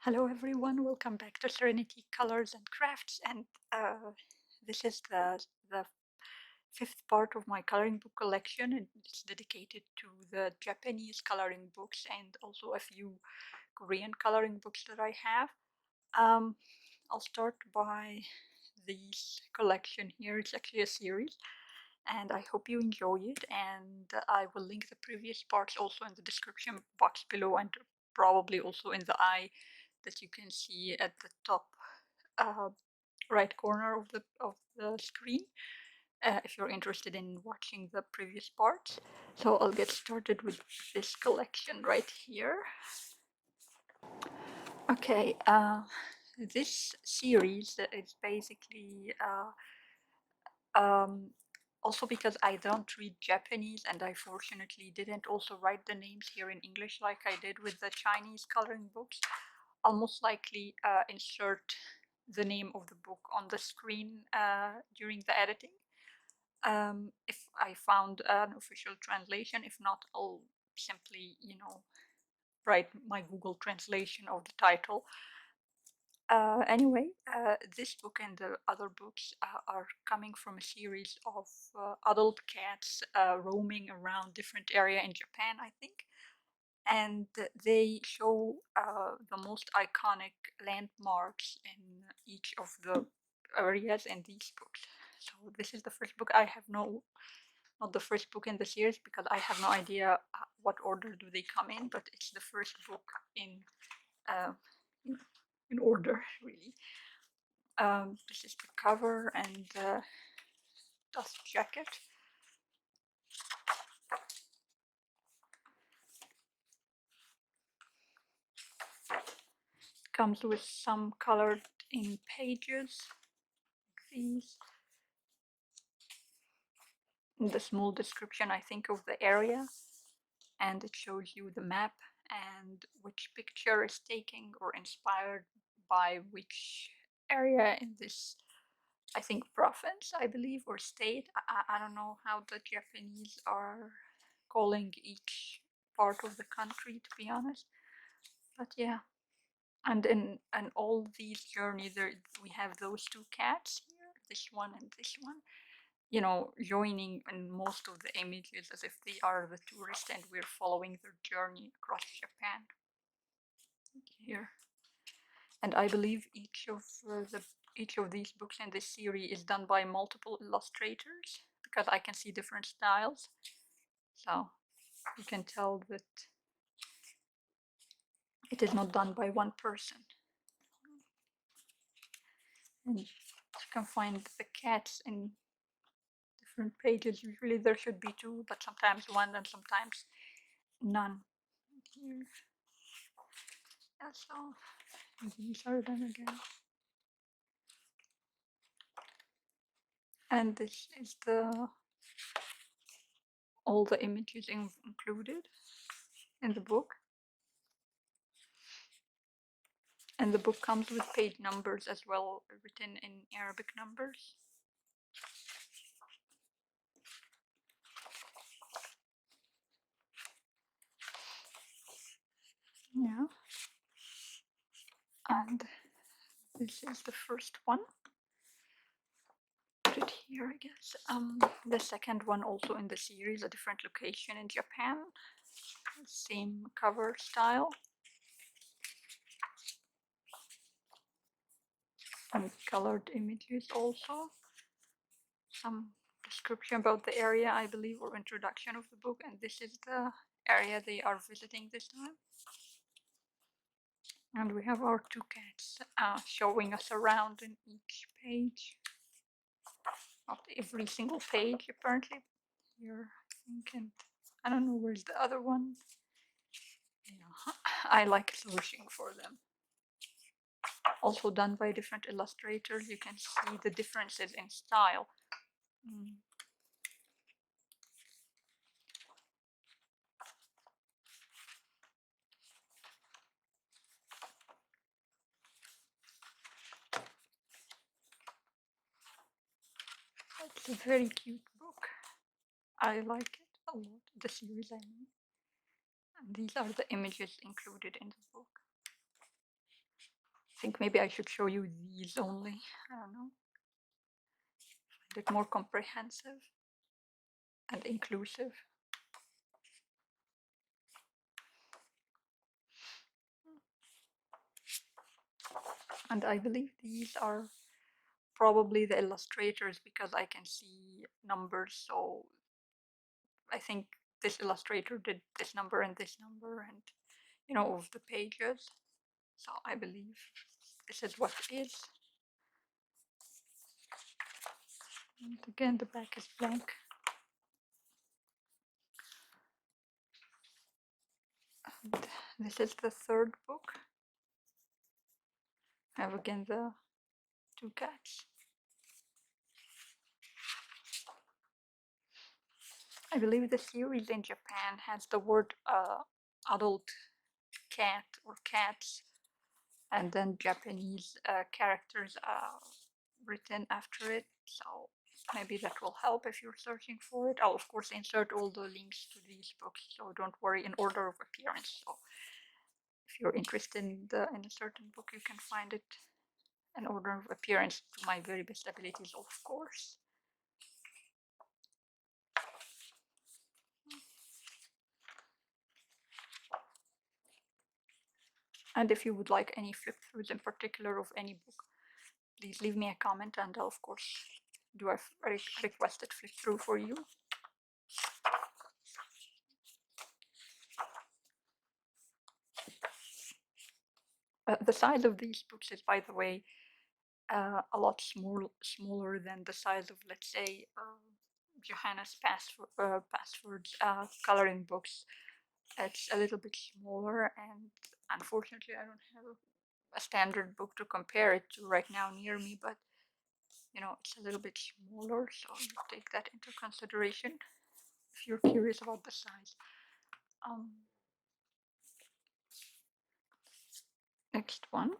Hello everyone, welcome back to Serenity Colors and Crafts, and this is the fifth part of my coloring book collection, and it's dedicated to the Japanese coloring books and also a few Korean coloring books that I have. I'll start by this collection here. It's actually a series, and I hope you enjoy it, and I will link the previous parts also in the description box below and probably also in the eye that you can see at the top uh, right corner of the screen if you're interested in watching the previous parts. So I'll get started with this collection right here. Okay, this series is basically also because I don't read Japanese and I fortunately didn't also write the names here in English like I did with the Chinese coloring books. I'll most likely insert the name of the book on the screen during the editing. If I found an official translation, if not, I'll simply, write my Google translation of the title. Anyway, this book and the other books are coming from a series of adult cats roaming around different area in Japan, I think. And they show the most iconic landmarks in each of the areas in these books. So this is the first book. I have not the first book in the series because I have no idea what order do they come in, but it's the first book uh, in, in order, really. This is the cover and the dust jacket. Comes with some colored in pages, like these. And the small description, I think, of the area, and it shows you the map and which picture is taken or inspired by which area in this, I think, province, I believe, or state. I don't know how the Japanese are calling each part of the country, to be honest. But yeah, and in all these journeys, we have those two cats here, this one and this one, joining in most of the images as if they are the tourists and we're following their journey across Japan here. And I believe each of these books in this series is done by multiple illustrators because I can see different styles. So you can tell that it is not done by one person. And you can find the cats in different pages. Usually there should be two, but sometimes one and sometimes none. Here. Yeah, so these are them again. And this is all the images included in the book. And the book comes with page numbers as well, written in Arabic numbers. Yeah. And this is the first one. Put it here, I guess. The second one also in the series, a different location in Japan. Same cover style. And colored images also. Some description about the area, I believe, or introduction of the book. And this is the area they are visiting this time. And we have our two cats showing us around in each page. Not every single page, apparently. Here, I think, and I don't know where's the other one. Yeah, I like searching for them. Also done by different illustrators. You can see the differences in style. It's a very cute book. I like it a lot, the series I mean. And these are the images included in the book. think maybe I should show you these only. I don't know. Find it more comprehensive and inclusive. And I believe these are probably the illustrators because I can see numbers. So I think this illustrator did this number and of the pages. So I believe this is what it is. And again, the back is blank. And this is the third book. I have again the two cats. I believe the series in Japan has the word adult cat or cats, and then Japanese characters written after it. So maybe that will help if you're searching for it. I'll of course insert all the links to these books, so don't worry, in order of appearance. So if you're interested in a certain book, you can find it in order of appearance to my very best abilities, of course. And if you would like any flip throughs in particular of any book, please leave me a comment and I'll of course do a requested flip through for you. The size of these books is, by the way, a lot smaller than the size of, let's say, Johanna's Password's coloring books. It's a little bit smaller, and unfortunately, I don't have a standard book to compare it to right now near me, but it's a little bit smaller, so you take that into consideration if you're curious about the size. Next one.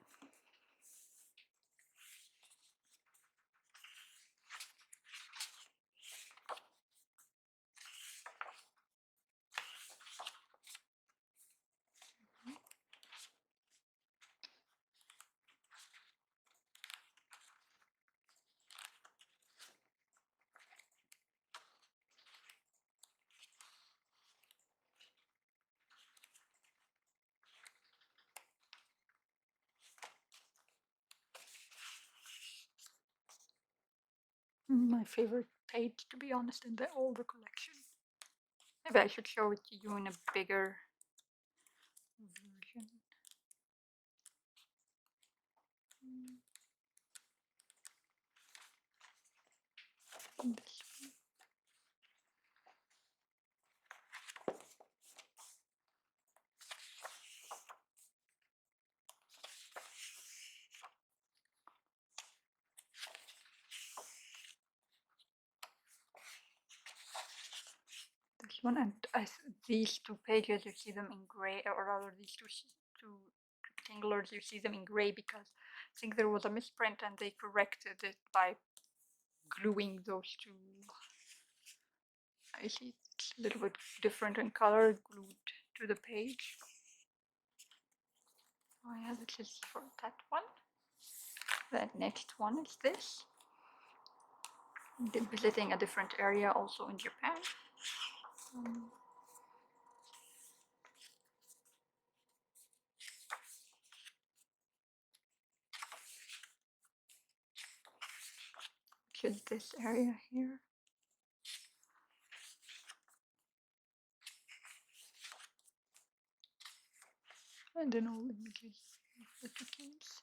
My favorite page, to be honest, in the older collection. Maybe I should show it to you in a bigger version. This one, and these two pages, you see them in gray, or rather these two rectangulars, you see them in gray because I think there was a misprint and they corrected it by gluing those two. I see it's a little bit different in color, glued to the page. Oh yeah, this is for that one. The next one is this. Visiting a different area also in Japan. Which is this area here. And then all images of the chickens.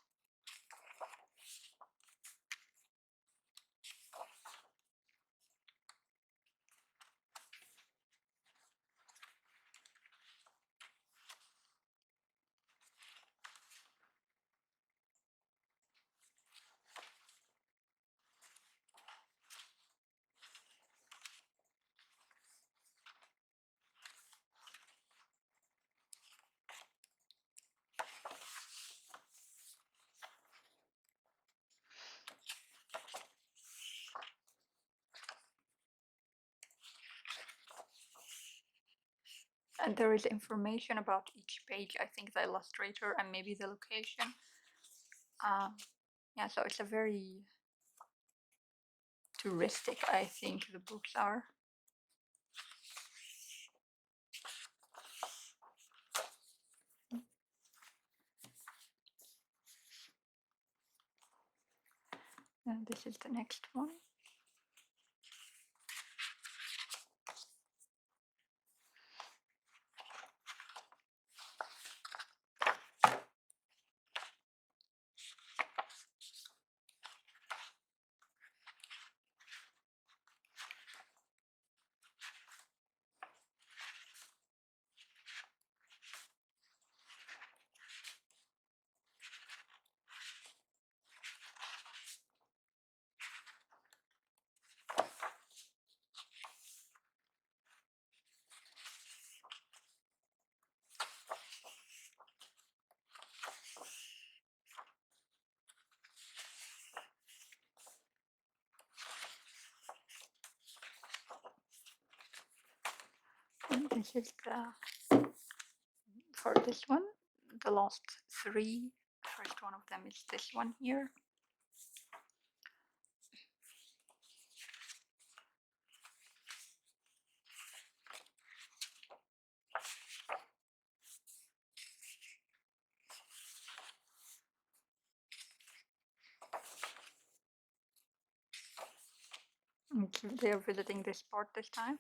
And there is information about each page, I think the illustrator and maybe the location. Yeah, so it's a very touristic, I think the books are. And this is the next one. And this is for this one, the last three. First one of them is this one here. Okay, they are visiting this part this time.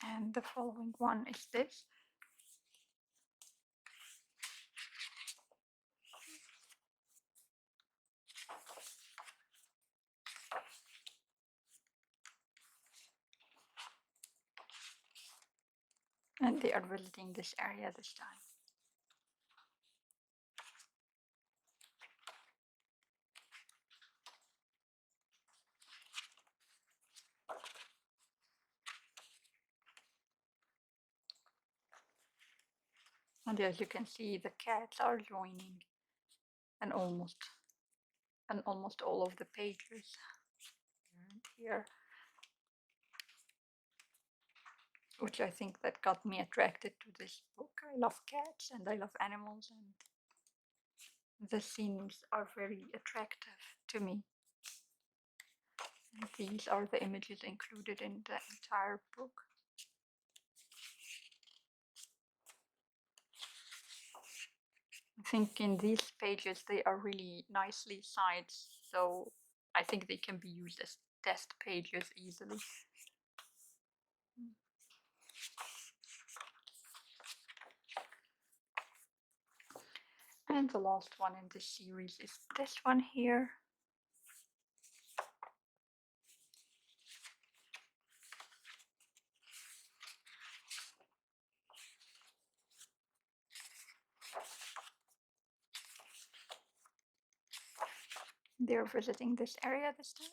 And the following one is this. And they are visiting this area this time. And as you can see, the cats are joining, and almost all of the pages here, which I think that got me attracted to this book. I love cats and I love animals, and the scenes are very attractive to me. And these are the images included in the entire book. I think in these pages they are really nicely sized, so I think they can be used as test pages easily. And the last one in this series is this one here. They're visiting this area this time.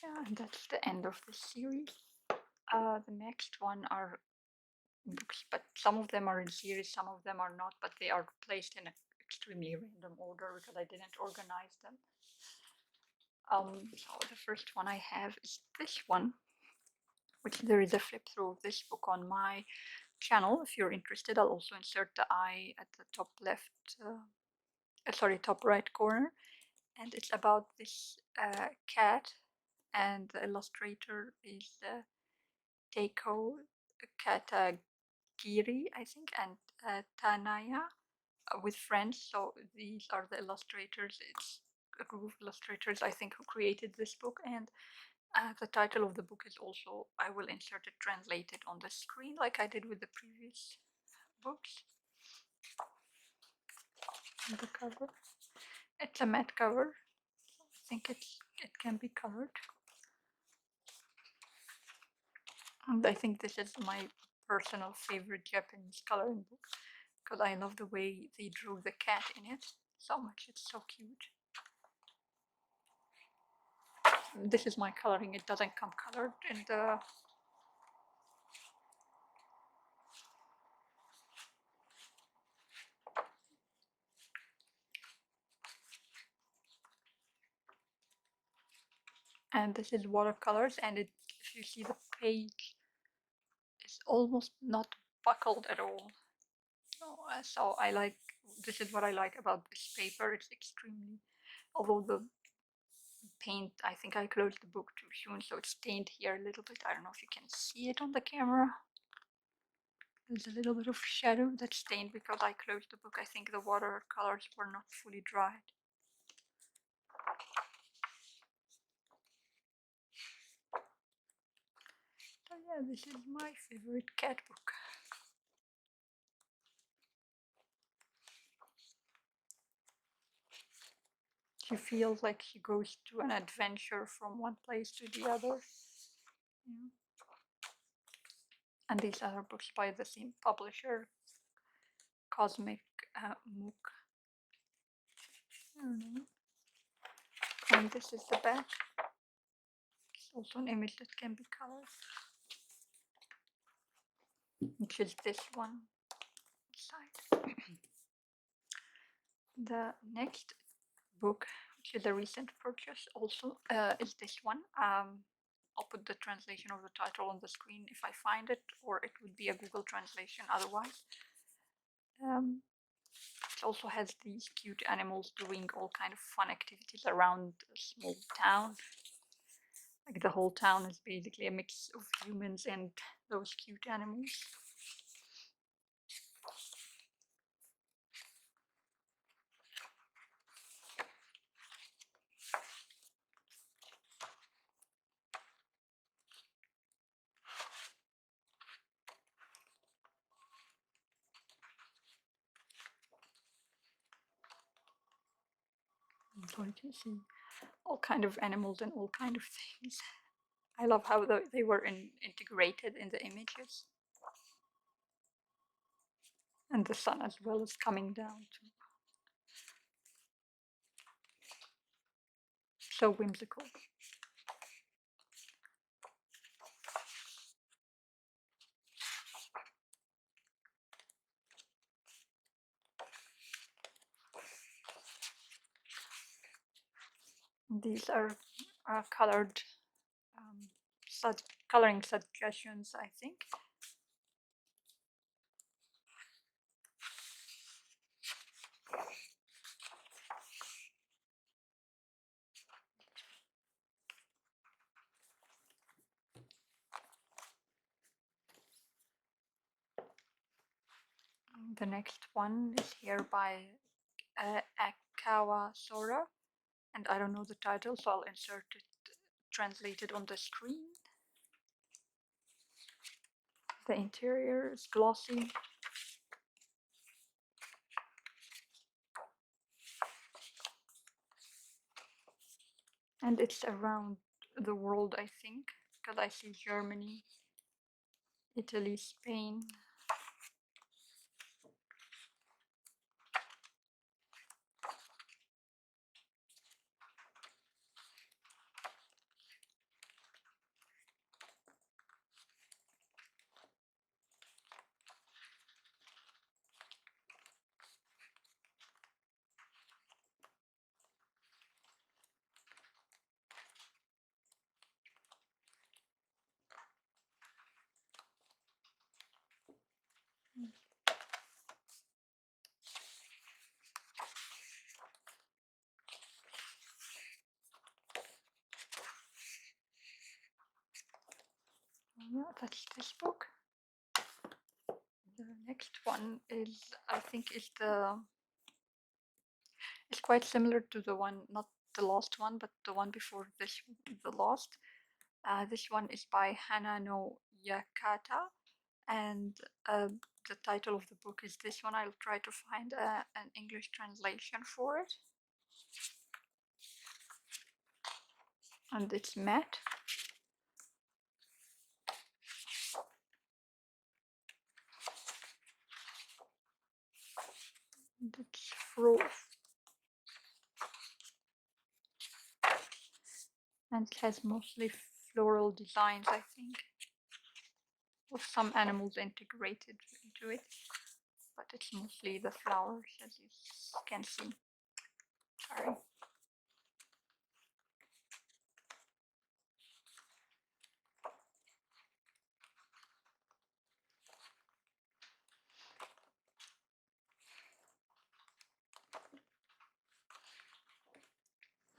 Yeah, and that's the end of the series. The next one are books, but some of them are in series, some of them are not, but they are placed in an extremely random order because I didn't organize them. So the first one I have is this one, which there is a flip through of this book on my channel. If you're interested, I'll also insert the eye at the top left, top right corner. And it's about this cat, and the illustrator is Teiko Katagiri, I think, and Tanaya, with friends. So these are the illustrators. It's a group of illustrators, I think, who created this book. And the title of the book is also, I will insert it translated on the screen like I did with the previous books. And the cover. It's a matte cover. I think it can be colored. And I think this is my personal favorite Japanese coloring book because I love the way they drew the cat in it so much. It's so cute. This is my coloring. It doesn't come colored in the and this is watercolors, and it, if you see the page, is almost not buckled at all. So I like, this is what I like about this paper. It's extremely, although the paint, I think I closed the book too soon, so it's stained here a little bit. I don't know if you can see it on the camera. There's a little bit of shadow that's stained because I closed the book. I think the watercolors were not fully dried. So yeah, this is my favorite cat book. She feels like she goes to an adventure from one place to the other. Yeah. And these other books by the same publisher, Cosmic Mook. I don't know. And this is the back. It's also an image that can be colored, which is this one side. The next book, which is a recent purchase, also is this one. I'll put the translation of the title on the screen if I find it, or it would be a Google translation otherwise. It also has these cute animals doing all kind of fun activities around a small town. Like the whole town is basically a mix of humans and those cute animals. So you can see all kind of animals and all kind of things. I love how they were integrated in the images. And the sun as well is coming down too. So whimsical. These are colored coloring suggestions, I think. The next one is here by Akawa Sora, and I don't know the title, so I'll insert it translated on the screen. The interior is glossy. And it's around the world, I think, because I see Germany, Italy, Spain. yeah, that's this book. The next one is, I think, it's quite similar to the one, not the last one, but the one before this, the last. This one is by Hana no Yakata, and the title of the book is this one. I'll try to find an English translation for it. And it's matte. And it's and it has mostly floral designs, I think, with some animals integrated into it, but it's mostly the flowers, as you can see. Sorry.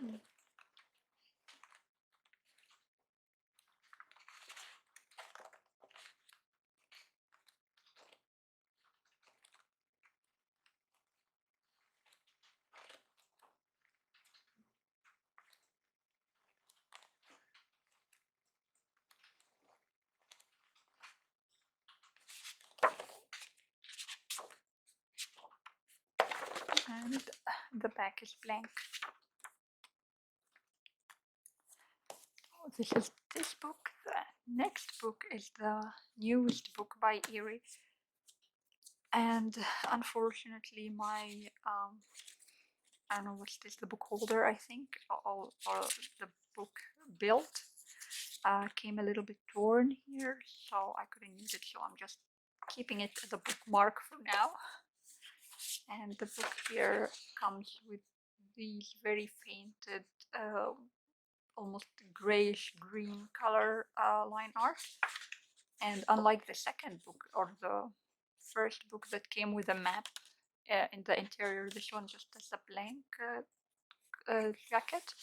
Mm. And the back is blank. Oh, this is this book. The next book is the newest book by Erie, and unfortunately, my I don't know what's this, the book holder, I think, or the book built came a little bit torn here, so I couldn't use it, so I'm just keeping it as a bookmark for now. And the book here comes with these very fainted, almost grayish green color line art. And unlike the second book or the first book that came with a map in the interior, this one just has a blank jacket.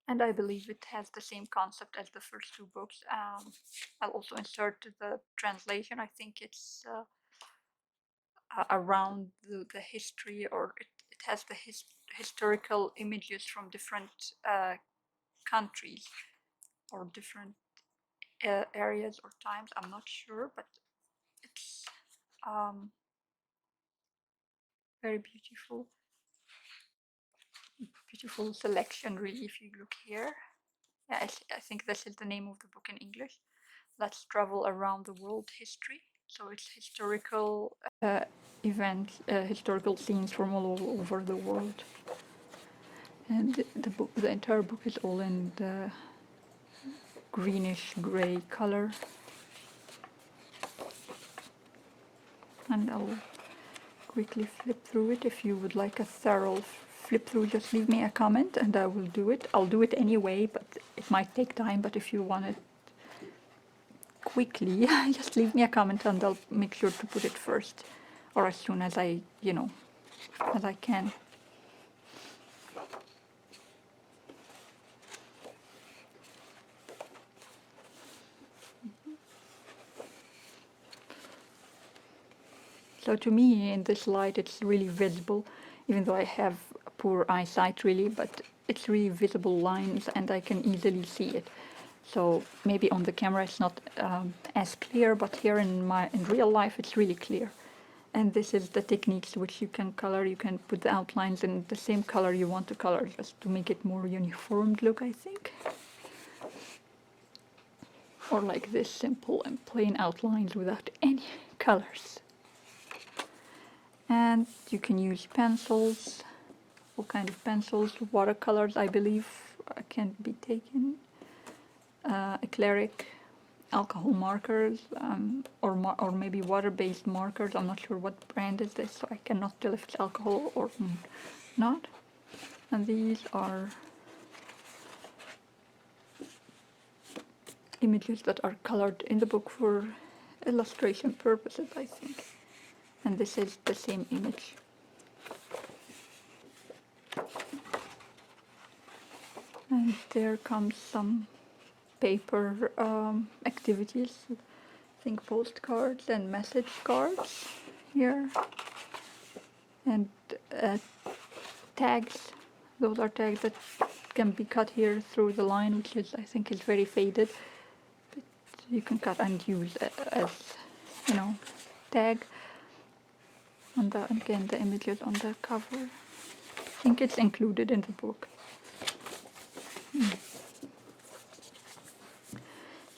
And I believe it has the same concept as the first two books. I'll also insert the translation. I think it's around the history, or it has the historical images from different countries or different areas or times. I'm not sure, but it's very beautiful. Beautiful selection, really, if you look here. Yeah, I think this is the name of the book in English. Let's Travel Around the World History. So it's historical events, historical scenes from all over the world. And the entire book is all in the greenish gray color. And I'll quickly flip through it. If you would like a thorough flip through, just leave me a comment and I will do it. I'll do it anyway, but it might take time. But if you want it quickly, just leave me a comment and I'll make sure to put it first, or as soon as I, as I can. So to me, in this light, it's really visible, even though I have poor eyesight, really, but it's really visible lines and I can easily see it. So maybe on the camera it's not as clear, but here in real life it's really clear. And this is the techniques which you can color. You can put the outlines in the same color you want to color, just to make it more uniformed look, I think. Or like this, simple and plain outlines without any colors. And you can use pencils, all kind of pencils, watercolors, I believe, can be taken, acrylic, alcohol markers, or maybe water-based markers. I'm not sure what brand is this, so I cannot tell if it's alcohol or not. And these are images that are colored in the book for illustration purposes, I think. And this is the same image. And there comes some paper activities. I think postcards and message cards here. And tags. Those are tags that can be cut here through the line, which is, I think, is very faded. But you can cut and use as, you know, tag. And again, the images on the cover. I think it's included in the book.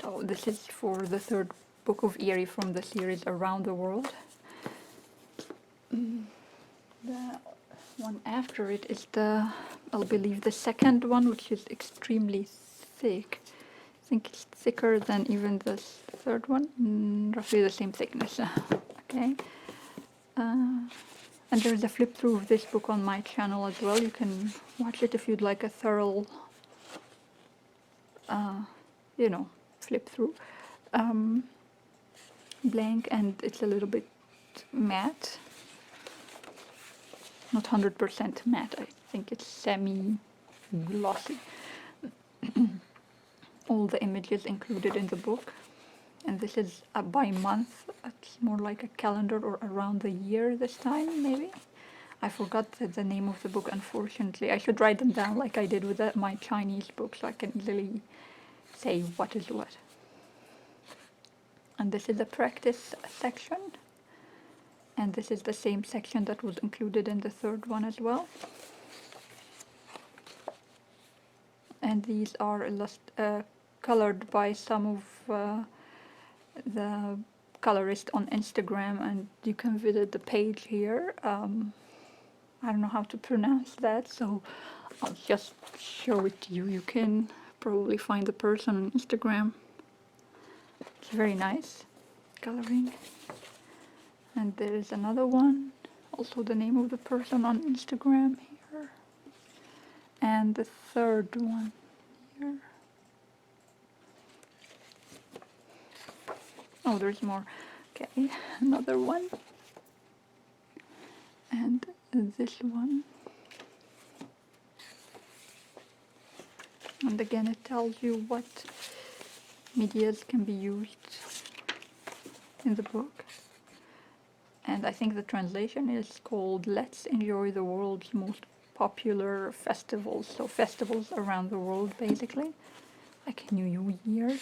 So this is for the third book of Erie from the series Around the World. The one after it is I believe the second one, which is extremely thick. I think it's thicker than even the third one, roughly the same thickness. Okay. And there's a flip through of this book on my channel as well. You can watch it if you'd like a thorough, flip through. Blank, and it's a little bit matte. Not 100% matte, I think it's semi-glossy. All the images included in the book. And this is by month. It's more like a calendar or around the year this time, maybe. I forgot the name of the book, unfortunately. I should write them down like I did with my Chinese book so I can easily say what is what. And this is the practice section. And this is the same section that was included in the third one as well. And these are colored by some of the colorist on Instagram, and you can visit the page here. I don't know how to pronounce that, so I'll just show it to you. You can probably find the person on Instagram. It's very nice coloring. And there is another one, also the name of the person on Instagram here. And the third one here. Oh, there's more. Okay, another one. And this one. And again, it tells you what medias can be used in the book. And I think the translation is called "Let's Enjoy the World's Most Popular Festivals." So festivals around the world, basically, like New Year.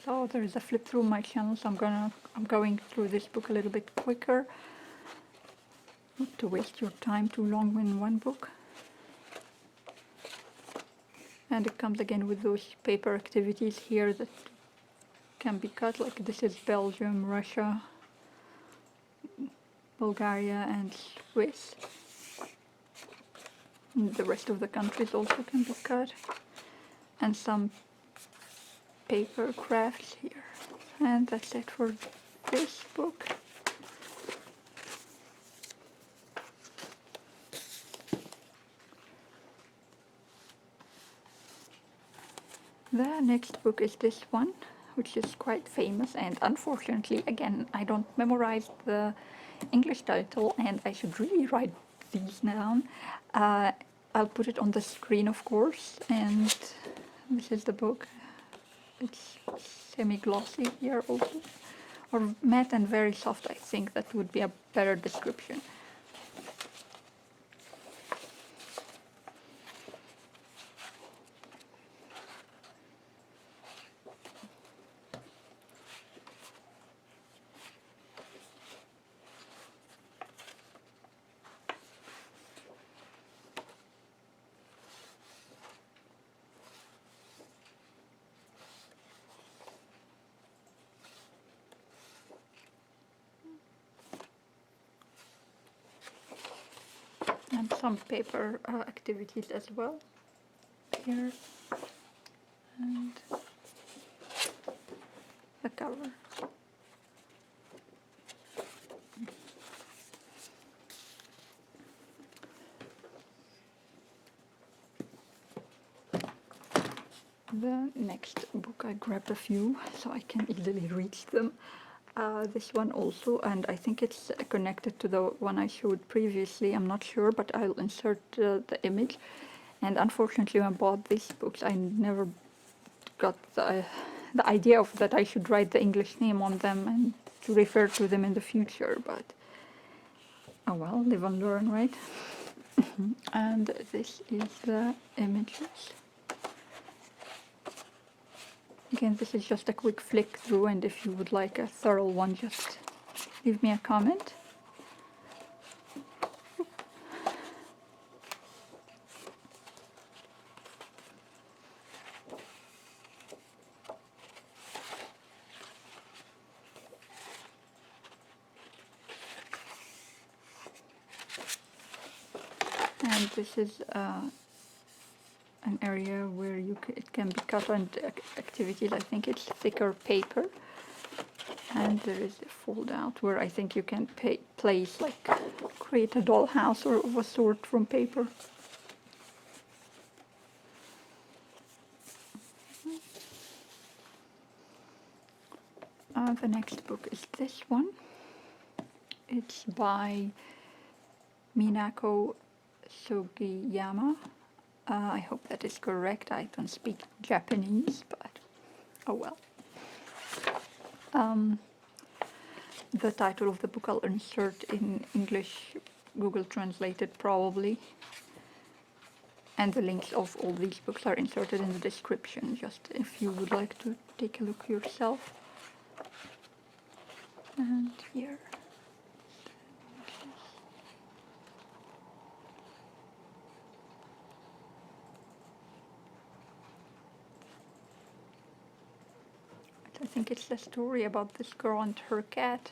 So there is a flip through my channel, so I'm going through this book a little bit quicker. Not to waste your time too long in one book. And it comes again with those paper activities here that can be cut, like this is Belgium, Russia, Bulgaria, and Swiss. And the rest of the countries also can be cut. And some paper crafts here. And that's it for this book. The next book is this one, which is quite famous, and unfortunately, again, I don't memorize the English title, and I should really write these down. I'll put it on the screen, of course, and this is the book. It's semi-glossy here also, or matte and very soft. I think that would be a better description. And some paper activities as well here, and the cover. The next book, I grabbed a few so I can easily reach them. This one also, and I think it's connected to the one I showed previously. I'm not sure, but I'll insert the image. And unfortunately, when I bought these books, I never got the idea of that I should write the English name on them and to refer to them in the future. But oh well, live and learn, right? And this is the images. Again, this is just a quick flick through, and if you would like a thorough one, just leave me a comment. And this is an area where it can be cut on activities. I think it's thicker paper. And there is a fold out where I think you can place, like, create a dollhouse or of a sort from paper. The next book is this one. It's by Minako Sugiyama. I hope that is correct. I don't speak Japanese, but oh well. The title of the book I'll insert in English, Google translated probably. And the links of all these books are inserted in the description, just if you would like to take a look yourself. And here. I think it's the story about this girl and her cat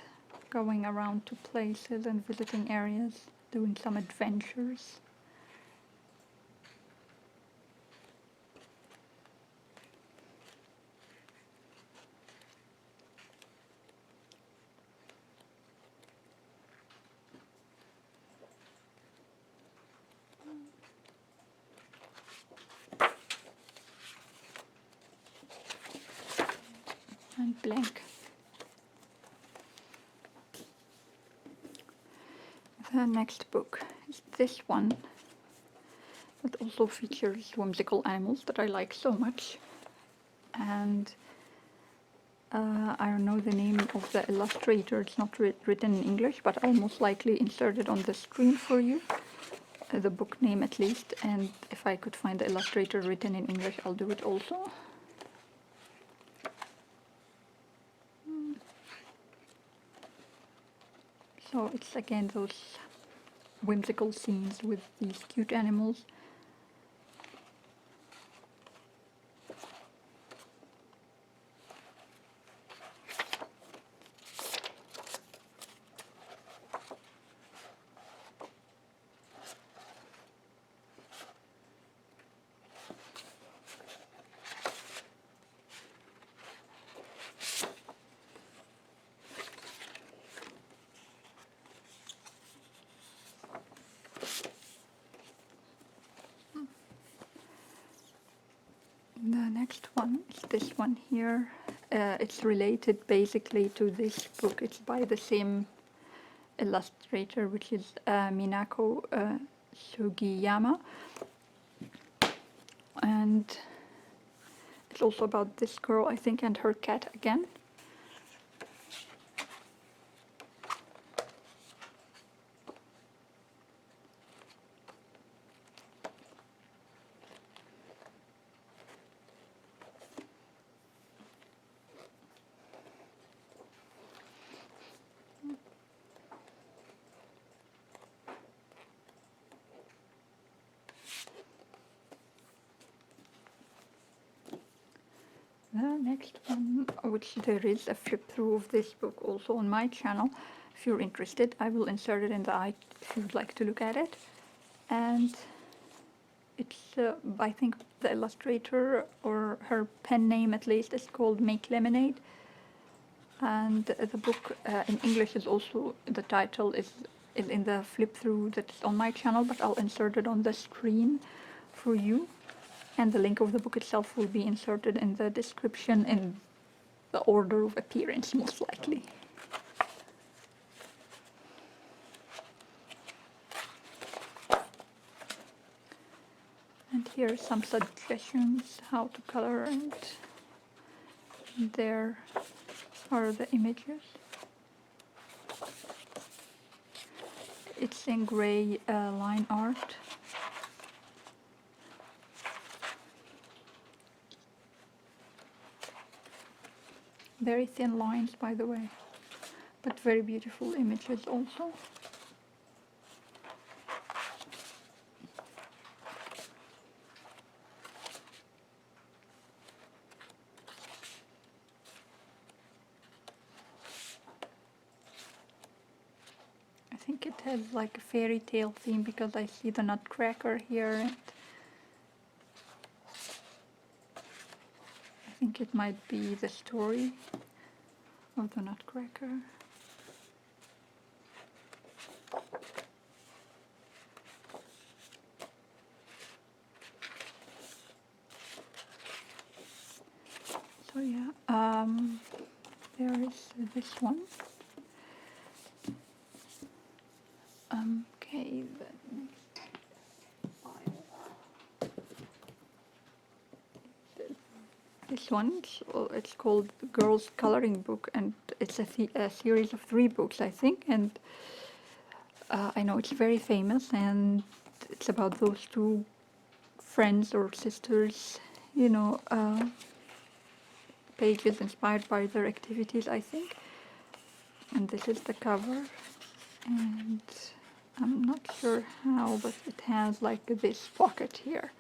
going around to places and visiting areas, doing some adventures. And blank. The next book is this one. It also features whimsical animals that I like so much. And I don't know the name of the illustrator. It's not written in English, but I'll most likely insert it on the screen for you. The book name at least. And if I could find the illustrator written in English, I'll do it also. So it's again those whimsical scenes with these cute animals. The next one is this one here. It's related basically to this book. It's by the same illustrator, which is Minako Sugiyama. And it's also about this girl, I think, and her cat again. The next one, which there is a flip through of this book also on my channel. If you're interested, I will insert it in the eye if you'd like to look at it. And it's, I think the illustrator, or her pen name at least, is called Make Lemonade. And the book in English is also, the title is in the flip through that's on my channel, but I'll insert it on the screen for you. And the link of the book itself will be inserted in the description in the order of appearance, most likely. here are some suggestions how to color, and there are the images. It's in gray line art. Very thin lines, by the way, but very beautiful images also. I think it has like a fairy tale theme because I see the nutcracker here, and I think it might be the story of the nutcracker. So yeah, there is this one. Okay, the next file. This one, it's called Girls Coloring Book, and it's a series of 3 books, I think, and I know it's very famous, and it's about those 2 friends or sisters, you know, pages inspired by their activities, I think. And this is the cover, and I'm not sure how, but it has like this pocket here.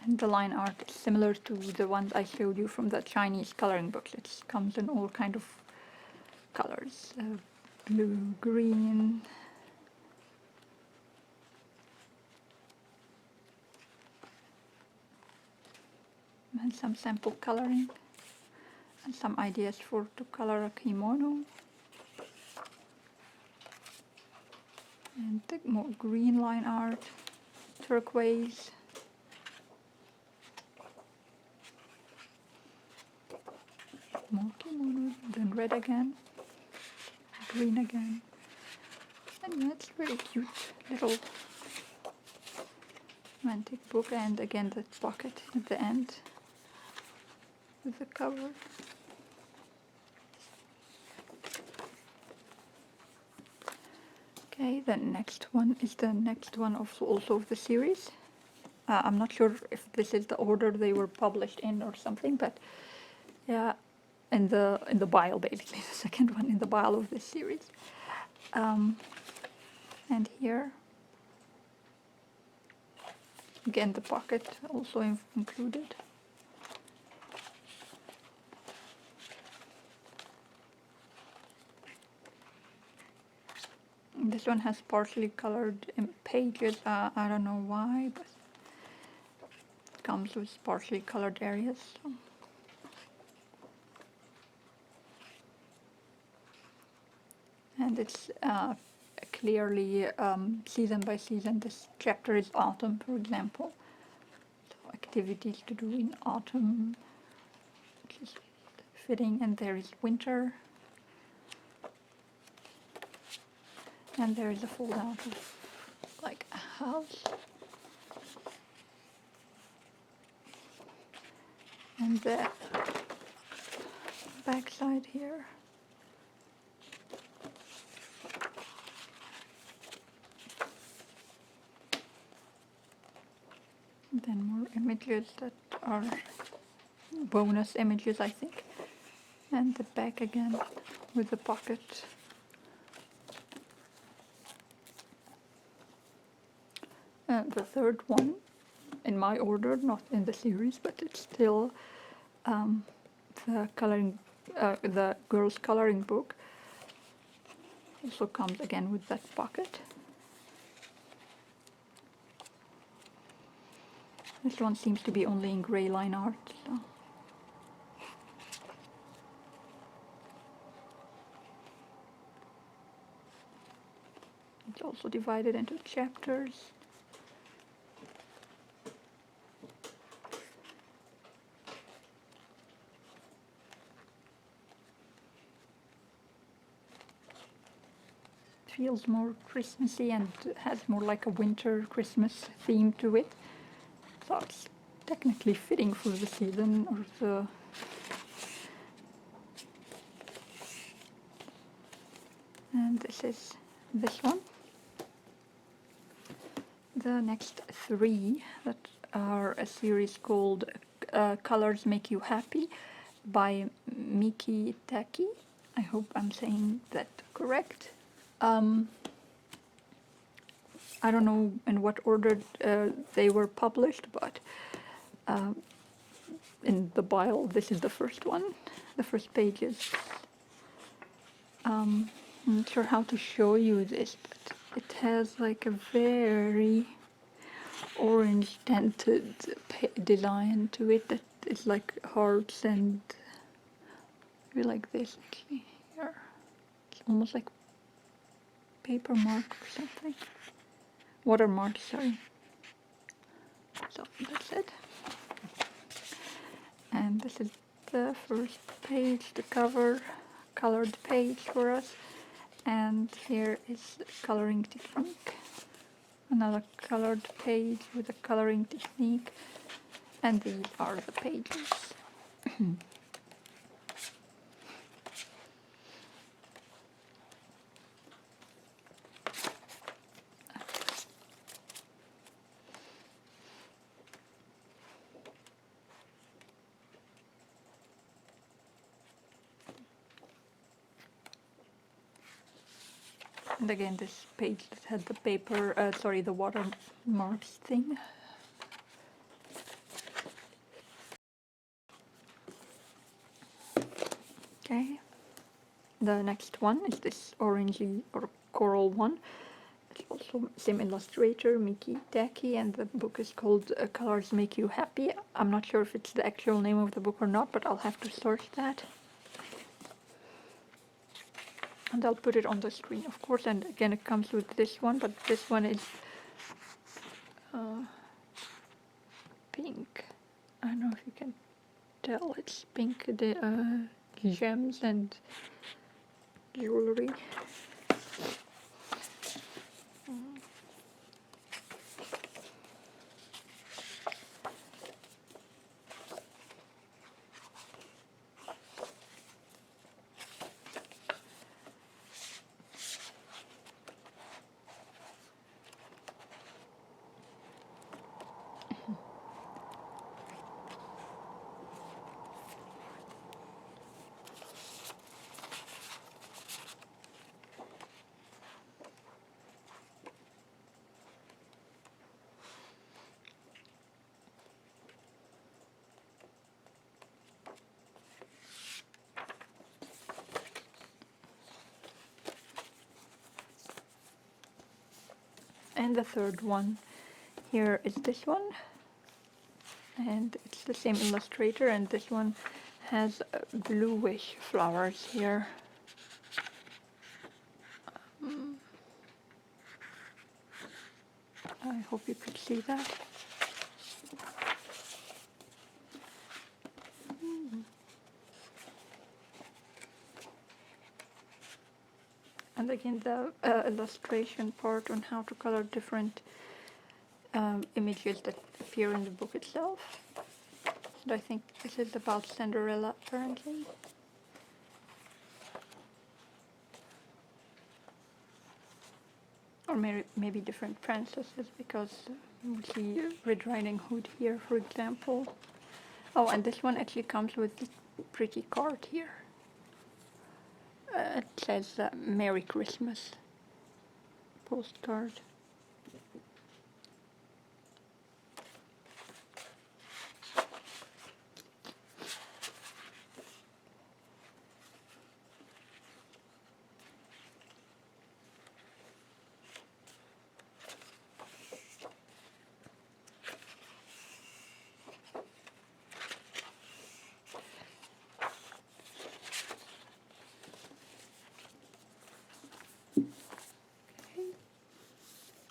And the line art is similar to the ones I showed you from the Chinese coloring books. It comes in all kind of colors, blue, green, and some sample coloring, and some ideas for to color a kimono. And the more green line art, turquoise, more kimono, then red again, green again. And that's very cute little romantic book, and again the pocket at the end with the cover. Okay, the next one is the next one of also of the series. I'm not sure if this is the order they were published in or something, but yeah, in the bio, basically the second one in the bio of this series. And here again the pocket also included. This one has partially colored pages. I don't know why, but it comes with partially colored areas. So. And it's clearly season by season. This chapter is autumn, for example. So activities to do in autumn, which is fitting. And there is winter. And there is a fold out of like a house. And the back side here. And then more images that are bonus images, I think. And the back again with the pocket. And the third one, in my order, not in the series, but it's still the coloring, the girls' coloring book. Also comes again with that pocket. This one seems to be only in gray line art. So. It's also divided into chapters. feels more Christmassy and has more like a winter Christmas theme to it. So it's technically fitting for the season or the. And this is this one. The next three that are a series called Colors Make You Happy by Miki Taki. I hope I'm saying that correct. I don't know in what order they were published, but in the bio, this is the first one. The first page is. I'm not sure how to show you this, but it has like a very orange tinted design to it that is like hearts and maybe like this actually here. It's almost like paper mark or something. Watermark, sorry. So that's it. And this is the first page, the cover, colored page for us. And here is the coloring technique. Another colored page with a coloring technique. And these are the pages. And again, this page that had the paper, the watermarks thing. Okay. The next one is this orangey or coral one. It's also same illustrator, Miki Taki, and the book is called Colors Make You Happy. I'm not sure if it's the actual name of the book or not, but I'll have to search that. And I'll put it on the screen, of course. And again, it comes with this one, but this one is pink. I don't know if you can tell. It's pink. The gems and jewelry. And the third one here is this one, and it's the same illustrator, and this one has bluish flowers here. I hope you could see that. And again, the illustration part on how to color different images that appear in the book itself. And I think this is about Cinderella, apparently. Or maybe different princesses, because we see Red Riding Hood here, for example. Oh, and this one actually comes with this pretty card here. It says Merry Christmas postcard.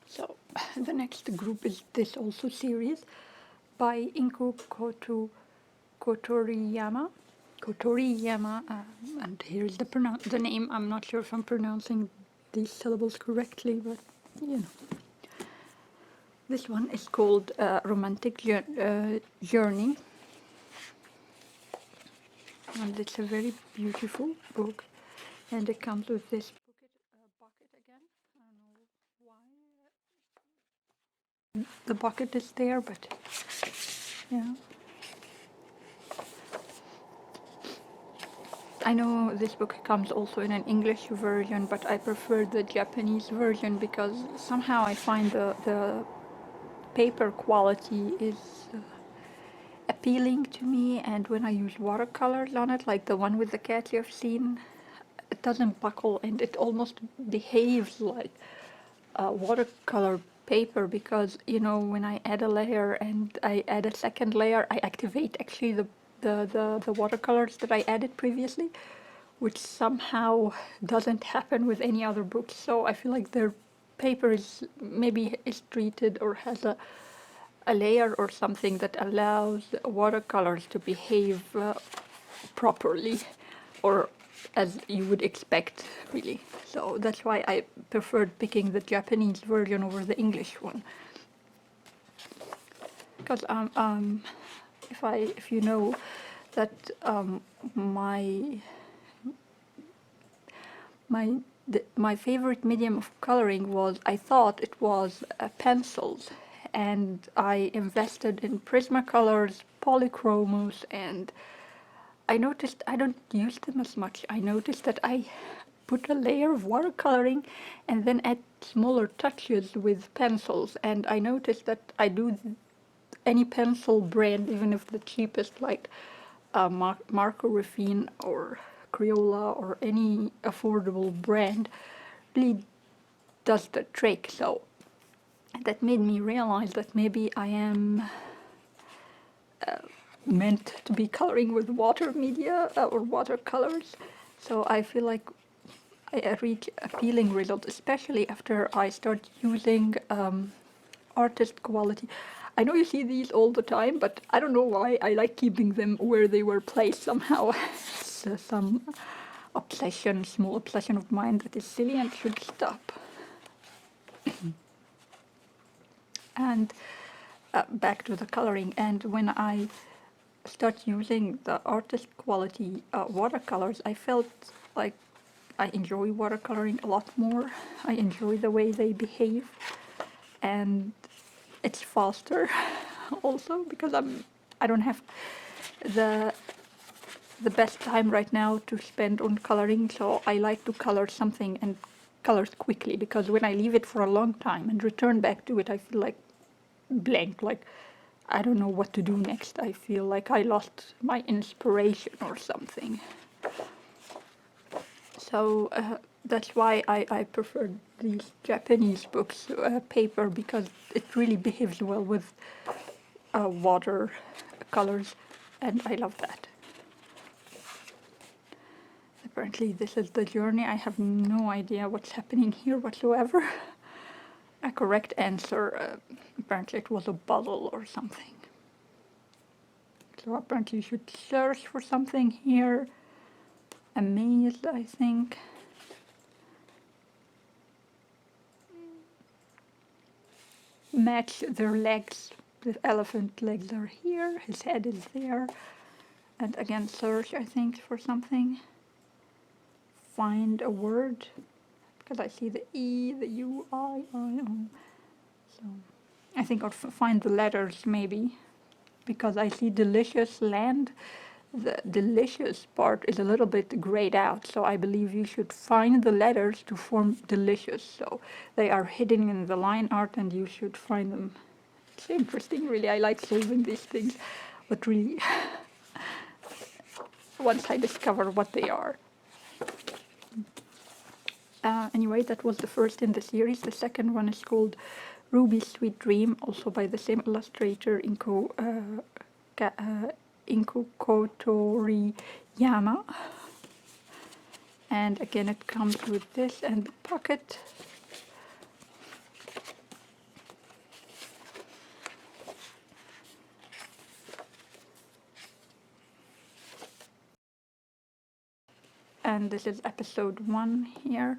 So the next group is this also series by Inko Kotoriyama. And here's the name. I'm not sure if I'm pronouncing these syllables correctly, but you know. This one is called Romantic Journey, and it's a very beautiful book, and it comes with this bucket again. I don't know why the bucket is there, but yeah. I know this book comes also in an English version, but I prefer the Japanese version because somehow I find the paper quality is appealing to me, and when I use watercolors on it, like the one with the cat you've seen, it doesn't buckle and it almost behaves like watercolor paper because you know when I add a layer and I add a second layer, I activate actually the watercolors that I added previously, which somehow doesn't happen with any other books. So I feel like their paper is maybe is treated or has a layer or something that allows watercolors to behave properly or as you would expect, really. So that's why I preferred picking the Japanese version over the English one. Because if you know that my my favorite medium of coloring was, I thought it was pencils, and I invested in Prismacolors, Polychromos, and I noticed I don't use them as much. I noticed that I put a layer of watercoloring and then add smaller touches with pencils, and I noticed that I do any pencil brand, even if the cheapest, like Marco Raffine or Crayola or any affordable brand, really does the trick. So that made me realize that maybe I am meant to be coloring with water media or watercolors. So I feel like I reach appealing results, especially after I start using artist quality. I know you see these all the time, but I don't know why I like keeping them where they were placed somehow. It's some obsession, small obsession of mine that is silly and should stop. And back to the coloring, and when I start using the artist quality watercolors, I felt like I enjoy watercoloring a lot more. I enjoy the way they behave, and it's faster also because I don't have the best time right now to spend on coloring, so I like to color something and color it quickly, because when I leave it for a long time and return back to it, I feel like blank, like I don't know what to do next. I feel like I lost my inspiration or something. So that's why I prefer these Japanese books, paper, because it really behaves well with water colors, and I love that. Apparently this is the journey. I have no idea what's happening here whatsoever. A correct answer, apparently it was a puzzle or something. So apparently you should search for something here. A maze, I think. Match their legs. The elephant legs are here, his head is there. And again, search, I think, for something. Find a word, because I see the E, the U, I, O. So I think I'll find the letters maybe, because I see delicious land. The delicious part is a little bit grayed out, so I believe you should find the letters to form delicious. So they are hidden in the line art and you should find them. It's interesting, really. I like solving these things, but really, once I discover what they are. Anyway, that was the first in the series. The second one is called Ruby's Sweet Dream, also by the same illustrator, Inko Kotoriyama. And again, it comes with this and the pocket. And this is episode 1 here.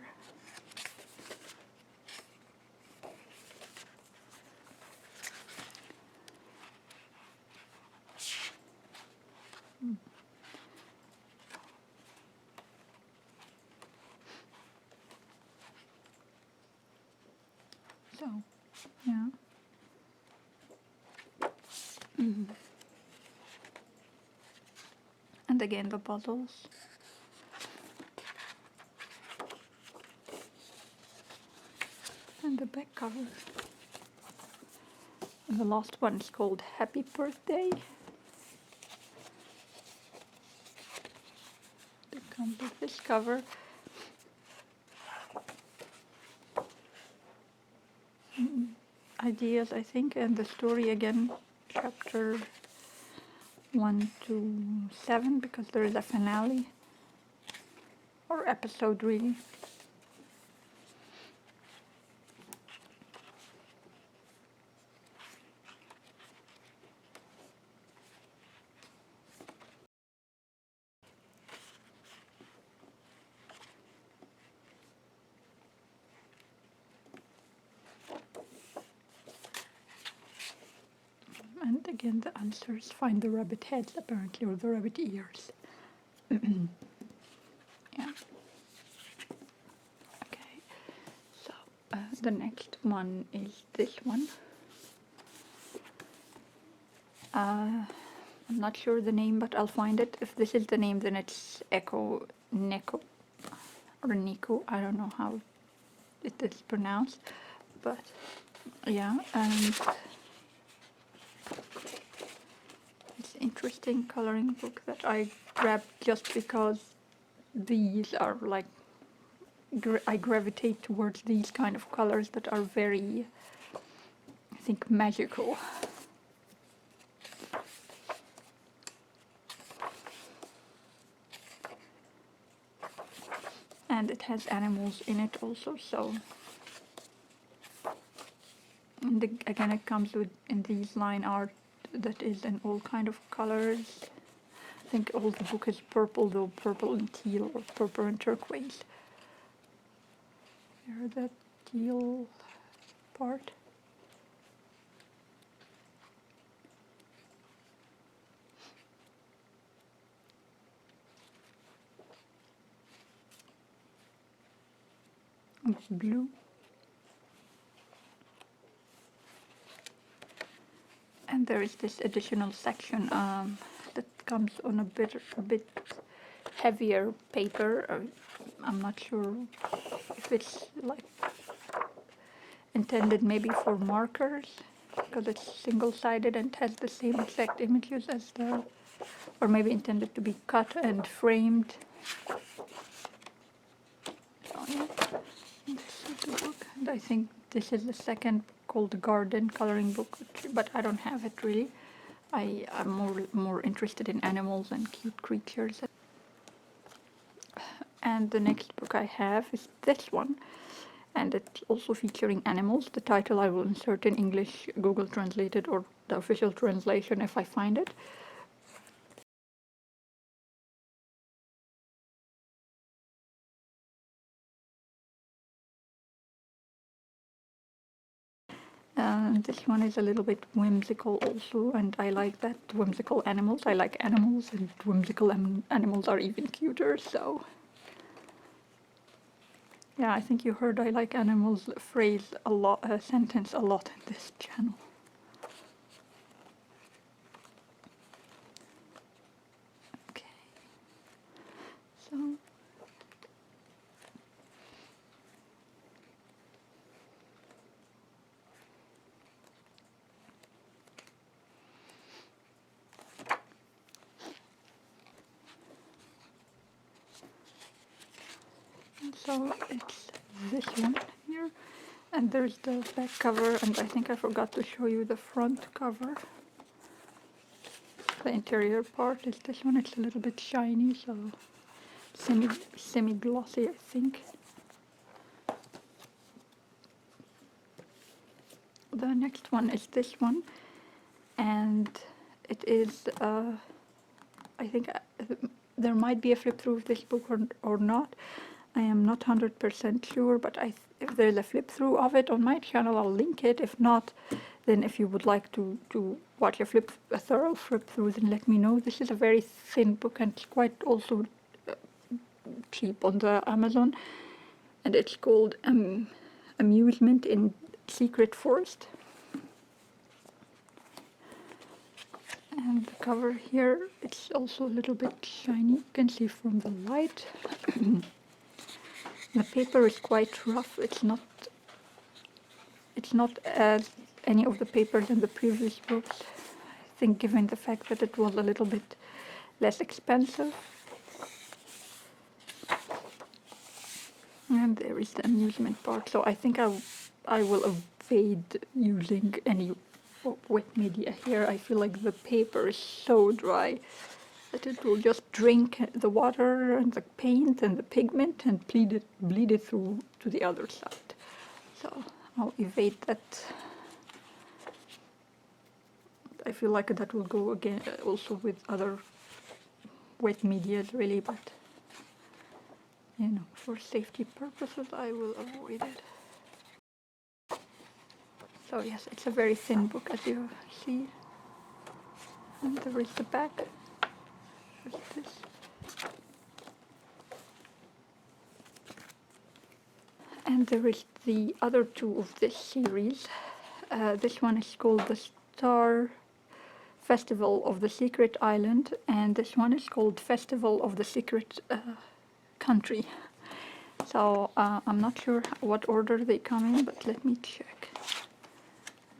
And again the puzzles. And the back cover. And the last one is called Happy Birthday. It comes with this cover. Ideas, I think, and the story again, chapter 1 to 7, because there is a finale, or episode really. And again the answers, find the rabbit heads apparently, or the rabbit ears. Yeah. Okay, so the next one is this one. I'm not sure the name, but I'll find it. If this is the name, then it's Echo Neko or Nico. I don't know how it is pronounced, but yeah. It's an interesting coloring book that I grabbed just because these are like I gravitate towards these kind of colors that are very, I think, magical. And it has animals in it also, so and again it comes with in these line art that is in all kind of colors. I think all the book is purple, though, purple and teal, or purple and turquoise. Here, the teal part. It's blue. And there is this additional section that comes on a bit heavier paper. I'm not sure if it's like intended maybe for markers, because it's single-sided and has the same exact images as the, or maybe intended to be cut and framed. So yeah, this is the book, and I think this is the second called the Garden coloring book, but I don't have it really. I'm more interested in animals and cute creatures. And the next book I have is this one, and it's also featuring animals. The title I will insert in English, Google Translated, or the official translation if I find it. This one is a little bit whimsical also, and I like that, whimsical animals. I like animals, and whimsical animals are even cuter, so yeah, I think you heard I like animals phrase a lot, sentence a lot in this channel. Okay, so so it's this one here, and there's the back cover, and I think I forgot to show you the front cover. The interior part is this one. It's a little bit shiny, so semi-glossy, I think. The next one is this one, and it is I think there might be a flip through of this book or not. I am not 100% sure, but if there's a flip through of it on my channel, I'll link it. If not, then if you would like to watch a thorough flip through, then let me know. This is a very thin book, and it's quite also cheap on the Amazon, and it's called Amusement in Secret Forest. cover here. It's also a little bit shiny. You can see from the light. The paper is quite rough. It's not as any of the papers in the previous books. I think given the fact that it was a little bit less expensive. And there is the amusement part. So I think I will evade using any wet media here. I feel like the paper is so dry that it will just drink the water and the paint and the pigment and bleed it through to the other side. So I'll evade that. I feel like that will go again also with other wet media really, but you know, for safety purposes I will avoid it. So yes, it's a very thin book as you see. And there is the back. Just this. And there is the other two of this series. This one is called The Star Festival of the Secret Island, and this one is called Festival of the Secret Country. So I'm not sure what order they come in, but let me check.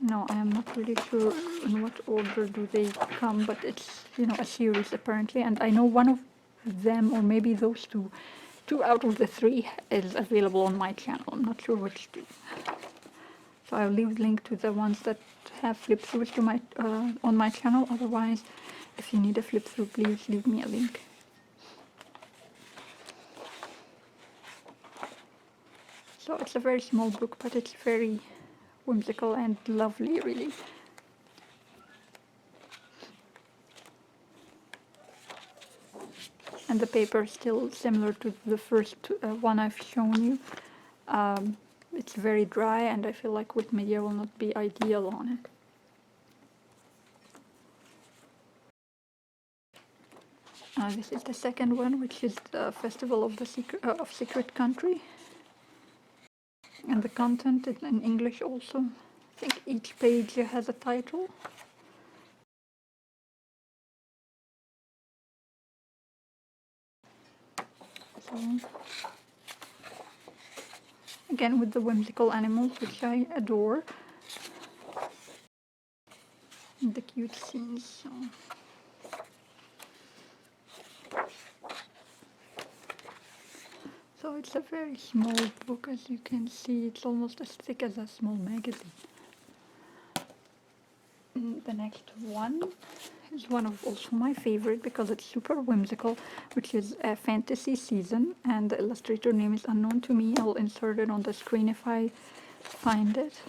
No, I am not really sure in what order do they come, but it's, you know, a series apparently, and I know one of them, or maybe those two out of the three is available on my channel. I'm not sure which two. So I'll leave the link to the ones that have flip throughs to my on my channel. Otherwise, if you need a flip through, please leave me a link. So it's a very small book, but it's very whimsical and lovely, really. And the paper is still similar to the first one I've shown you. It's very dry, and I feel like wet media will not be ideal on it. This is the second one, which is the Festival of the Secret Country. And the content is in English also. I think each page has a title. So, again, with the whimsical animals, which I adore. And the cute scenes. So it's a very small book, as you can see. It's almost as thick as a small magazine. The next one is one of also my favorite because it's super whimsical, which is a Fantasy Season, and the illustrator name is unknown to me. I'll insert it on the screen if I find it.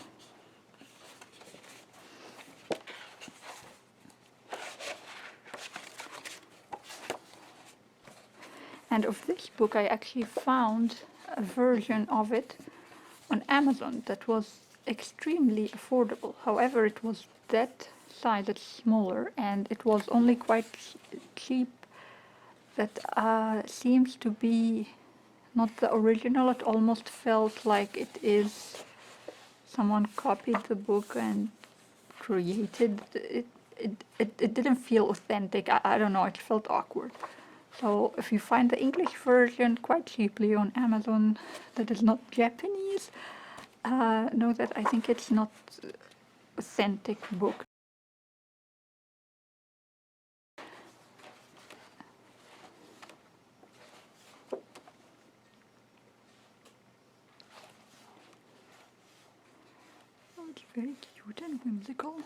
And of this book, I actually found a version of it on Amazon that was extremely affordable. However, it was that size, it's smaller, and it was only quite cheap. That seems to be not the original. It almost felt like it is someone copied the book and created it. It didn't feel authentic. I don't know, it felt awkward. So if you find the English version quite cheaply on Amazon that is not Japanese, know that I think it's not authentic book. Oh, it's very cute and whimsical.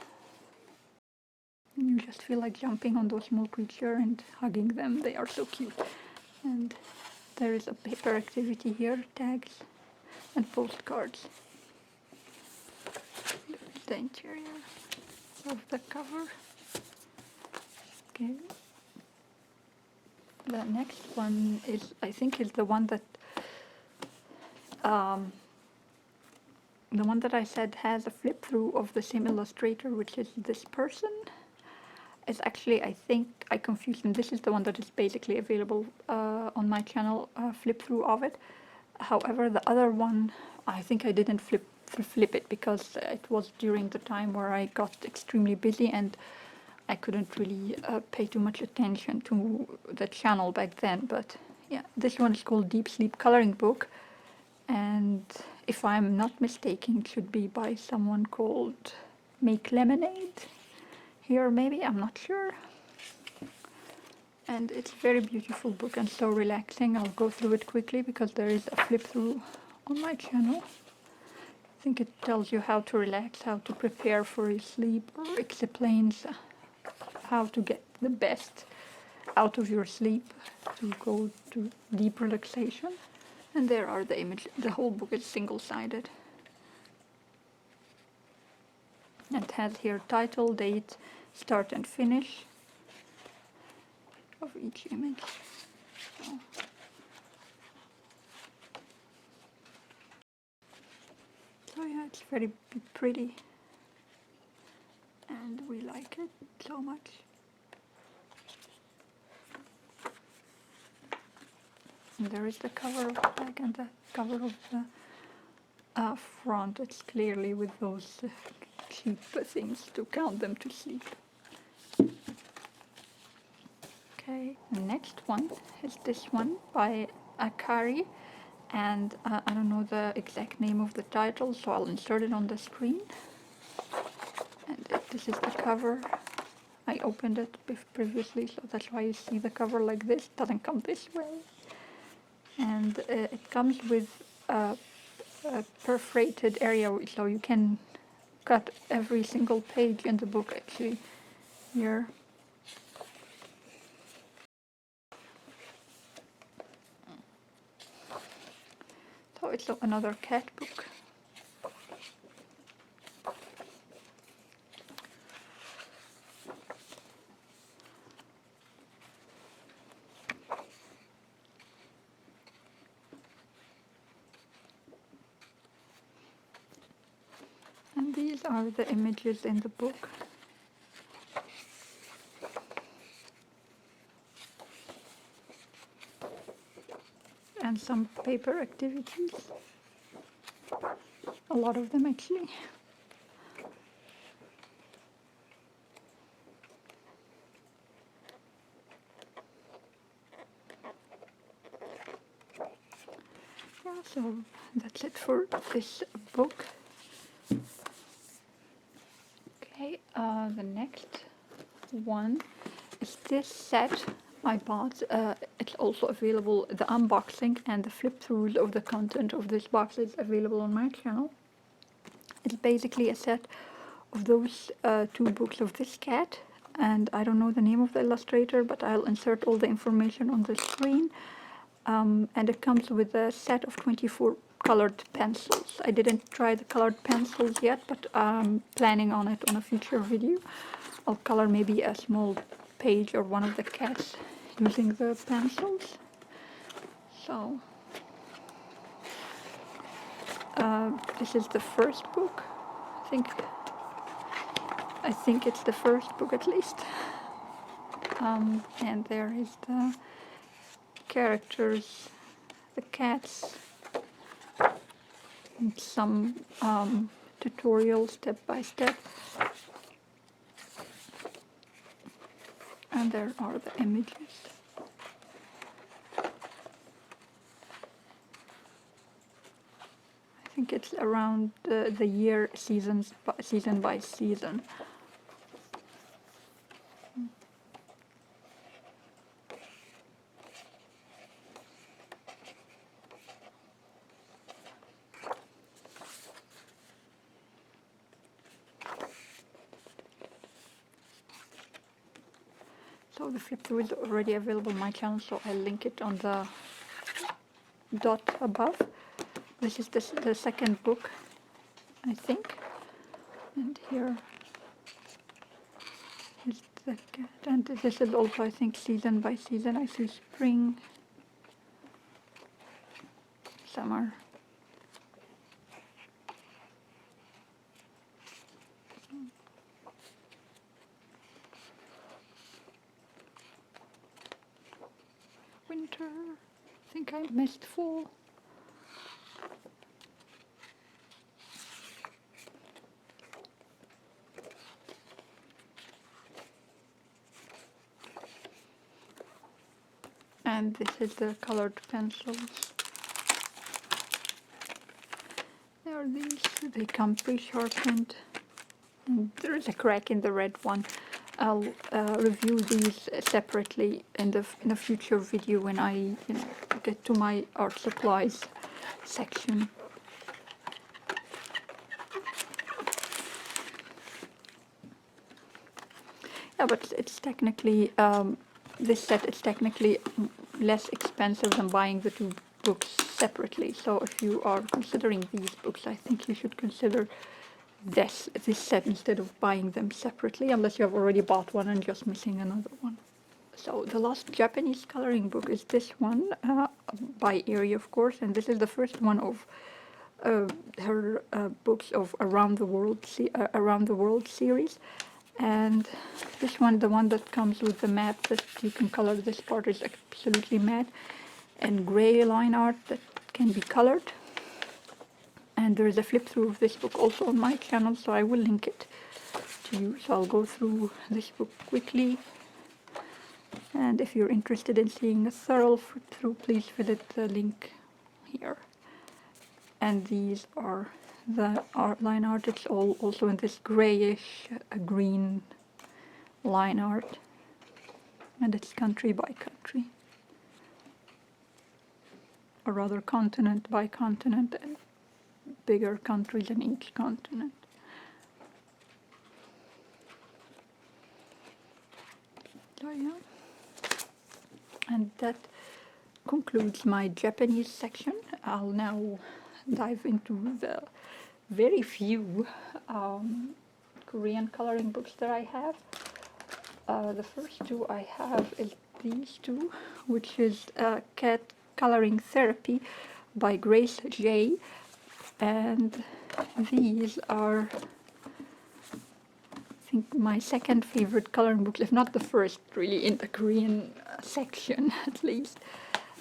You just feel like jumping on those small creatures and hugging them. They are so cute. And there is a paper activity here, tags and postcards. There's the interior of the cover. Okay. The next one is, I think, is the one that I said has a flip through of the same illustrator, which is this person. It's actually, I think I confused them. This is the one that is basically available on my channel, flip through of it. However, the other one, I think I didn't flip it because it was during the time where I got extremely busy, and I couldn't really pay too much attention to the channel back then, but yeah, this one is called Deep Sleep Coloring Book, and if I'm not mistaken, it should be by someone called Make Lemonade here, maybe, I'm not sure. And it's a very beautiful book and so relaxing. I'll go through it quickly because there is a flip through on my channel. I think it tells you how to relax, how to prepare for your sleep, or explains how to get the best out of your sleep to go to deep relaxation. And there are the images. The whole book is single-sided. It has here title, date, start and finish of each image. So yeah, it's very pretty and we like it so much. And there is the cover of the back and the cover of the front. It's clearly with those cheap things to count them to sleep. Okay, the next one is this one by Akari, and I don't know the exact name of the title, so I'll insert it on the screen. And this is the cover. I opened it previously, so that's why you see the cover like this. It doesn't come this way. And it comes with a perforated area, so you can cut every single page in the book actually here. So it's another cat book. And these are the images in the book. And some paper activities. A lot of them actually. Yeah, so that's it for this book. Okay, the next one is this set I bought. It's also available, the unboxing and the flip throughs of the content of this box is available on my channel. It's basically a set of those two books of this cat, and I don't know the name of the illustrator, but I'll insert all the information on the screen. And it comes with a set of 24 colored pencils. I didn't try the colored pencils yet, but I'm planning on it on a future video. I'll color maybe a small page or one of the cats using the pencils. So this is the first book. I think it's the first book at least. And there is the characters, the cats, and some tutorial step by step. And there are the images. I think it's around the year season by season. So the flip through is already available on my channel, so I'll link it on the dot above. This is the second book, I think. And here is the cat. And this is also, I think, season by season. I see spring, summer. Winter. I think I missed fall. And this is the colored pencils. There are these, they come pre-sharpened. And there is a crack in the red one. I'll review these separately in a future video when I get to my art supplies section. Yeah, but it's technically this set is technically less expensive than buying the two books separately. So if you are considering these books, I think you should consider this set instead of buying them separately, unless you have already bought one and just missing another one. So the last Japanese coloring book is this one, by Erie, of course, and this is the first one of her books of Around the World series. And this one, the one that comes with the map that you can color, this part is absolutely matte, and gray line art that can be colored. And there is a flip through of this book also on my channel, so I will link it to you. So I'll go through this book quickly. And if you're interested in seeing a thorough flip through, please visit the link here. And these are the line art. It's all also in this grayish green line art. And it's country by country. Or rather continent by continent, and bigger countries in each continent. So yeah. And that concludes my Japanese section. I'll now dive into the very few Korean coloring books that I have. The first two I have is these two, which is Cat Coloring Therapy by Grace J. And these are, I think, my second favorite coloring books, if not the first, really, in the Korean section, at least.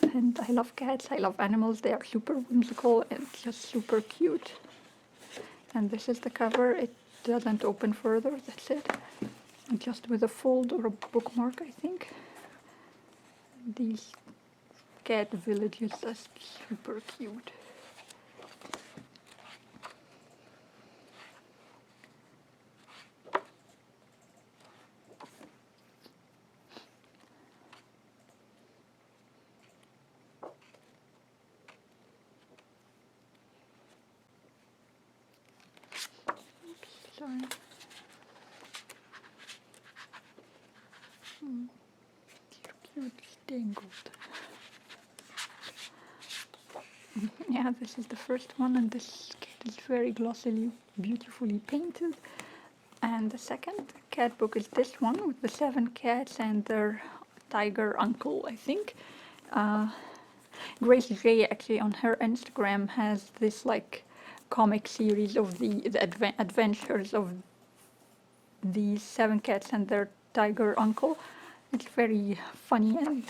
And I love cats, I love animals, they are super whimsical and just super cute. And this is the cover. It doesn't open further, that's it. Just with a fold or a bookmark, I think. These cat villages are super cute. Oops, sorry. Cute, tangled. Yeah, this is the first one, and this cat is very glossily, beautifully painted. And the second cat book is this one with the 7 cats and their tiger uncle, I think. Grace J actually on her Instagram has this like comic series of the adventures of these 7 cats and their tiger uncle. It's very funny and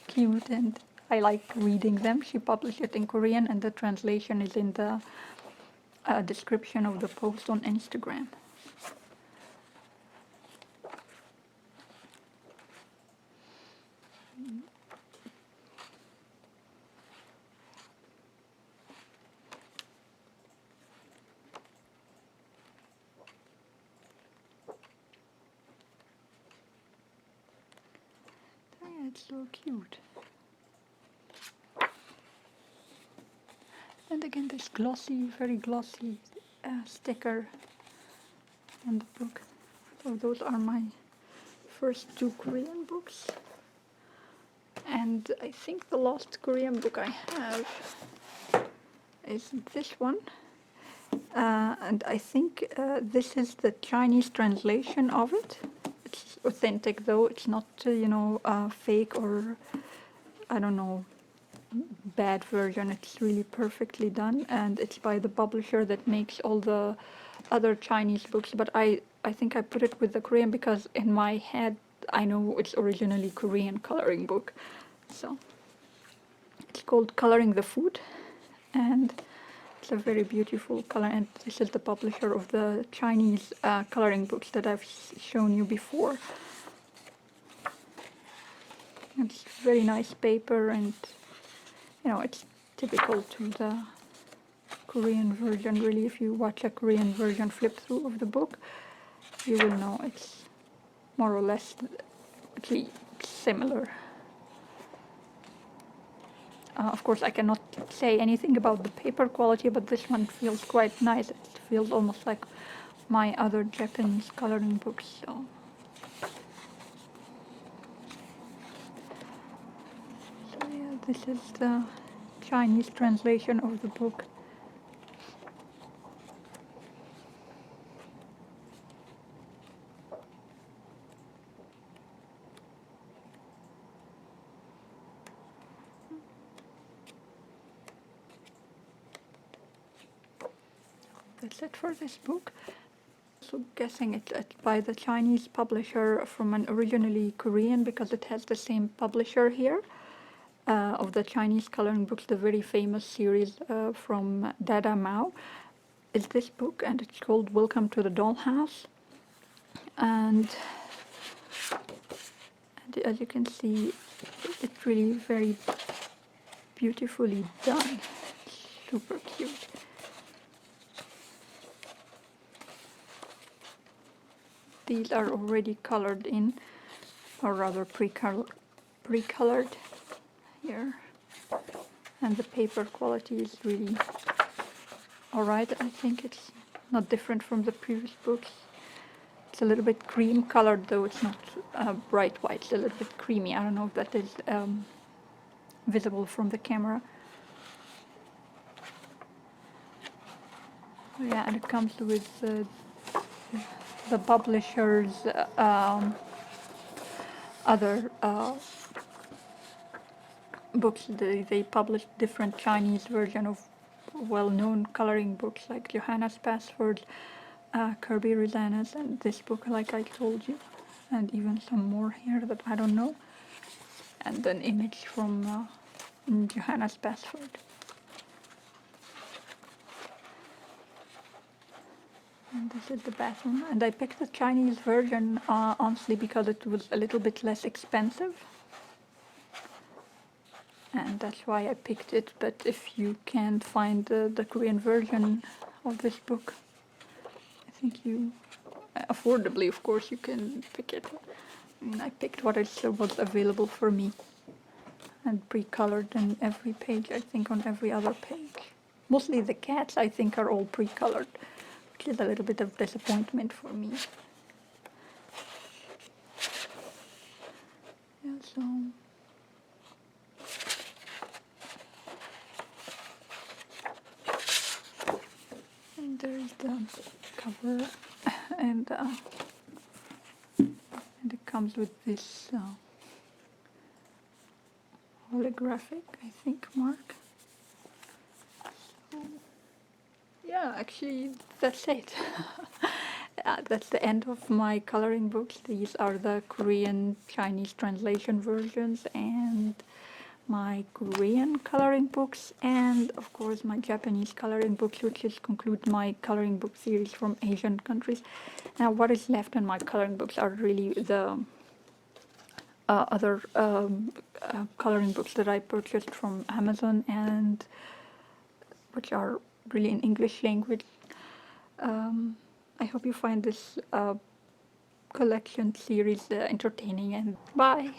cute, and I like reading them. She published it in Korean, and the translation is in the description of the post on Instagram. Yeah, it's so cute. And again, this glossy, very glossy sticker on the book. So those are my first 2 Korean books. And I think the last Korean book I have is this one. And I think this is the Chinese translation of it. It's authentic though, it's not, fake or, I don't know, bad version. It's really perfectly done, and it's by the publisher that makes all the other Chinese books. But I think I put it with the Korean because in my head I know it's originally Korean coloring book. So it's called Coloring the Food, and it's a very beautiful color. And this is the publisher of the Chinese coloring books that I've shown you before. It's very nice paper, and you know, it's typical to the Korean version. Really, if you watch a Korean version flip through of the book, you will know it's more or less actually similar. Of course, I cannot say anything about the paper quality, but this one feels quite nice. It feels almost like my other Japanese coloring books. So yeah, this is the Chinese translation of the book. That's it for this book. So guessing it's by the Chinese publisher from an originally Korean, because it has the same publisher here of the Chinese coloring books, the very famous series from Dada Mao is this book, and it's called Welcome to the Dollhouse. And as you can see, it's really very beautifully done. Super cute. These are already colored in, or rather pre-colored here. And the paper quality is really alright. I think it's not different from the previous books. It's a little bit cream colored, though it's not bright white. It's a little bit creamy. I don't know if that is visible from the camera. Yeah, and it comes with the publisher's other books. They published different Chinese version of well-known coloring books like Johanna's Password, Kirby Rosanna's, and this book, like I told you, and even some more here that I don't know, and an image from Johanna's Password. And this is the bathroom, and I picked the Chinese version honestly because it was a little bit less expensive, and that's why I picked it. But if you can't find the Korean version of this book, I think you affordably, of course, you can pick it. And I picked what was available for me, and pre-colored in every page. I think on every other page. Mostly the cats, I think, are all pre-colored, which is a little bit of disappointment for me. Yeah, so and there's the cover, and it comes with this holographic, I think, mark. So, yeah, actually, that's it. That's the end of my coloring books. These are the Korean Chinese translation versions, and my Korean coloring books, and of course my Japanese coloring books, which is conclude my coloring book series from Asian countries. Now what is left in my coloring books are really the other coloring books that I purchased from Amazon, and which are really in English language. I hope you find this collection series entertaining, and bye!